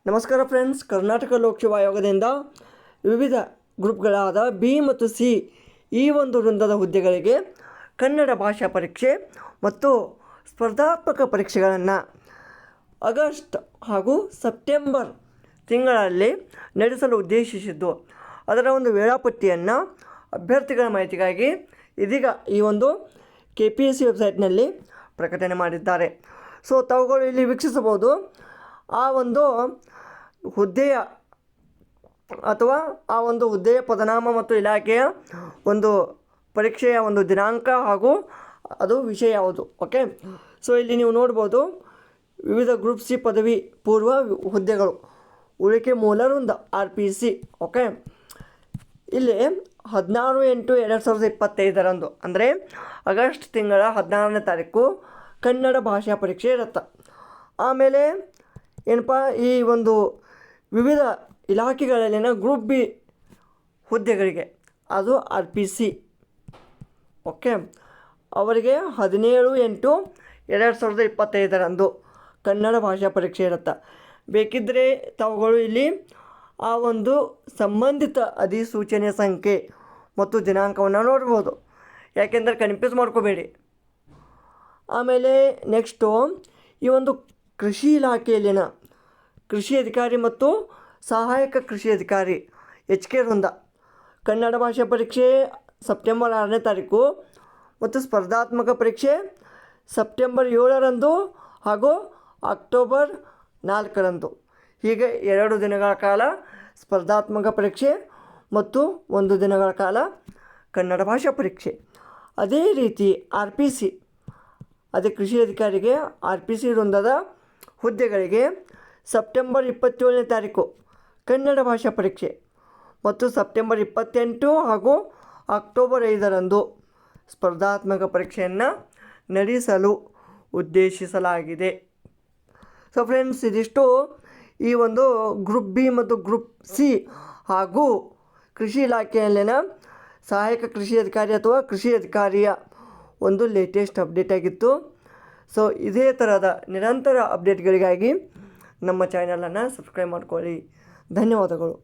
ನಮಸ್ಕಾರ ಫ್ರೆಂಡ್ಸ್, ಕರ್ನಾಟಕ ಲೋಕಸೇವಾ ಆಯೋಗದಿಂದ ವಿವಿಧ ಗ್ರೂಪ್ಗಳಾದ ಬಿ ಮತ್ತು ಸಿ ಈ ಒಂದು ವೃಂದದ ಹುದ್ದೆಗಳಿಗೆ ಕನ್ನಡ ಭಾಷಾ ಪರೀಕ್ಷೆ ಮತ್ತು ಸ್ಪರ್ಧಾತ್ಮಕ ಪರೀಕ್ಷೆಗಳನ್ನು ಆಗಸ್ಟ್ ಹಾಗೂ ಸೆಪ್ಟೆಂಬರ್ ತಿಂಗಳಲ್ಲಿ ನಡೆಸಲು ಉದ್ದೇಶಿಸಿದ್ದು. ಅದರ ಒಂದು ವೇಳಾಪಟ್ಟಿಯನ್ನು ಅಭ್ಯರ್ಥಿಗಳ ಮಾಹಿತಿಗಾಗಿ ಇದೀಗ ಈ ಒಂದು KPSC ವೆಬ್ಸೈಟ್ನಲ್ಲಿ ಪ್ರಕಟಣೆ ಮಾಡಿದ್ದಾರೆ. ಸೊ ತಾವುಗಳು ಇಲ್ಲಿ ವೀಕ್ಷಿಸಬಹುದು. ಆ ಒಂದು ಹುದ್ದೆಯ ಅಥವಾ ಆ ಒಂದು ಹುದ್ದೆಯ ಪದನಾಮ ಮತ್ತು ಇಲಾಖೆಯ ಒಂದು ಪರೀಕ್ಷೆಯ ಒಂದು ದಿನಾಂಕ ಹಾಗೂ ಅದು ವಿಷಯ ಯಾವುದು. ಓಕೆ, ಸೊ ಇಲ್ಲಿ ನೀವು ನೋಡ್ಬೋದು ವಿವಿಧ ಗ್ರೂಪ್ ಸಿ ಪದವಿ ಪೂರ್ವ ಹುದ್ದೆಗಳು ಉಳಿಕೆ ಮೂಲ ವೃಂದ RPC. ಓಕೆ, ಇಲ್ಲಿ 16/8/2025 ಅಂದರೆ ಆಗಸ್ಟ್ ತಿಂಗಳ 16ನೇ ತಾರೀಕು ಕನ್ನಡ ಭಾಷಾ ಪರೀಕ್ಷೆ ಇರುತ್ತೆ. ಆಮೇಲೆ ಏನಪ್ಪ, ಈ ಒಂದು ವಿವಿಧ ಇಲಾಖೆಗಳಲ್ಲಿನ ಗ್ರೂಪ್ ಬಿ ಹುದ್ದೆಗಳಿಗೆ ಅದು RPC. ಓಕೆ, ಅವರಿಗೆ 17/8/2025 ಕನ್ನಡ ಭಾಷಾ ಪರೀಕ್ಷೆ ಇರುತ್ತೆ. ಬೇಕಿದ್ದರೆ ತಾವುಗಳು ಇಲ್ಲಿ ಆ ಒಂದು ಸಂಬಂಧಿತ ಅಧಿಸೂಚನೆ ಸಂಖ್ಯೆ ಮತ್ತು ದಿನಾಂಕವನ್ನು ನೋಡ್ಬೋದು, ಯಾಕೆಂದರೆ ಕನ್ಫ್ಯೂಸ್ ಮಾಡ್ಕೋಬೇಡಿ. ಆಮೇಲೆ ನೆಕ್ಸ್ಟು ಈ ಒಂದು ಕೃಷಿ ಇಲಾಖೆಯಲ್ಲಿನ ಕೃಷಿ ಅಧಿಕಾರಿ ಮತ್ತು ಸಹಾಯಕ ಕೃಷಿ ಅಧಿಕಾರಿ HK ವೃಂದ ಕನ್ನಡ ಭಾಷಾ ಪರೀಕ್ಷೆ ಸೆಪ್ಟೆಂಬರ್ 6ನೇ ತಾರೀಕು ಮತ್ತು ಸ್ಪರ್ಧಾತ್ಮಕ ಪರೀಕ್ಷೆ ಸೆಪ್ಟೆಂಬರ್ 7ರಂದು ಹಾಗೂ ಅಕ್ಟೋಬರ್ 4ರಂದು. ಹೀಗೆ 2 ದಿನಗಳ ಕಾಲ ಸ್ಪರ್ಧಾತ್ಮಕ ಪರೀಕ್ಷೆ ಮತ್ತು 1 ದಿನಗಳ ಕಾಲ ಕನ್ನಡ ಭಾಷಾ ಪರೀಕ್ಷೆ. ಅದೇ ರೀತಿ RPC ಅದೇ ಕೃಷಿ ಅಧಿಕಾರಿಗೆ RPC ವೃಂದದ ಹುದ್ದೆಗಳಿಗೆ ಸೆಪ್ಟೆಂಬರ್ 27ನೇ ತಾರೀಕು ಕನ್ನಡ ಭಾಷಾ ಪರೀಕ್ಷೆ ಮತ್ತು ಸೆಪ್ಟೆಂಬರ್ 28 ಹಾಗೂ ಅಕ್ಟೋಬರ್ 5ರಂದು ಸ್ಪರ್ಧಾತ್ಮಕ ಪರೀಕ್ಷೆಯನ್ನು ನಡೆಸಲು ಉದ್ದೇಶಿಸಲಾಗಿದೆ. ಸೊ ಫ್ರೆಂಡ್ಸ್, ಇದಿಷ್ಟು ಈ ಒಂದು ಗ್ರೂಪ್ ಬಿ ಮತ್ತು ಗ್ರೂಪ್ ಸಿ ಹಾಗೂ ಕೃಷಿ ಇಲಾಖೆಯಲ್ಲಿನ ಸಹಾಯಕ ಕೃಷಿ ಅಧಿಕಾರಿ ಅಥವಾ ಕೃಷಿ ಅಧಿಕಾರಿಯ ಒಂದು ಲೇಟೆಸ್ಟ್ ಅಪ್ಡೇಟ್ ಆಗಿತ್ತು. ಸೊ ಇದೇ ಥರದ ನಿರಂತರ ಅಪ್ಡೇಟ್ಗಳಿಗಾಗಿ ನಮ್ಮ ಚಾನಲನ್ನು ಸಬ್ಸ್ಕ್ರೈಬ್ ಮಾಡ್ಕೊಳ್ಳಿ. ಧನ್ಯವಾದಗಳು.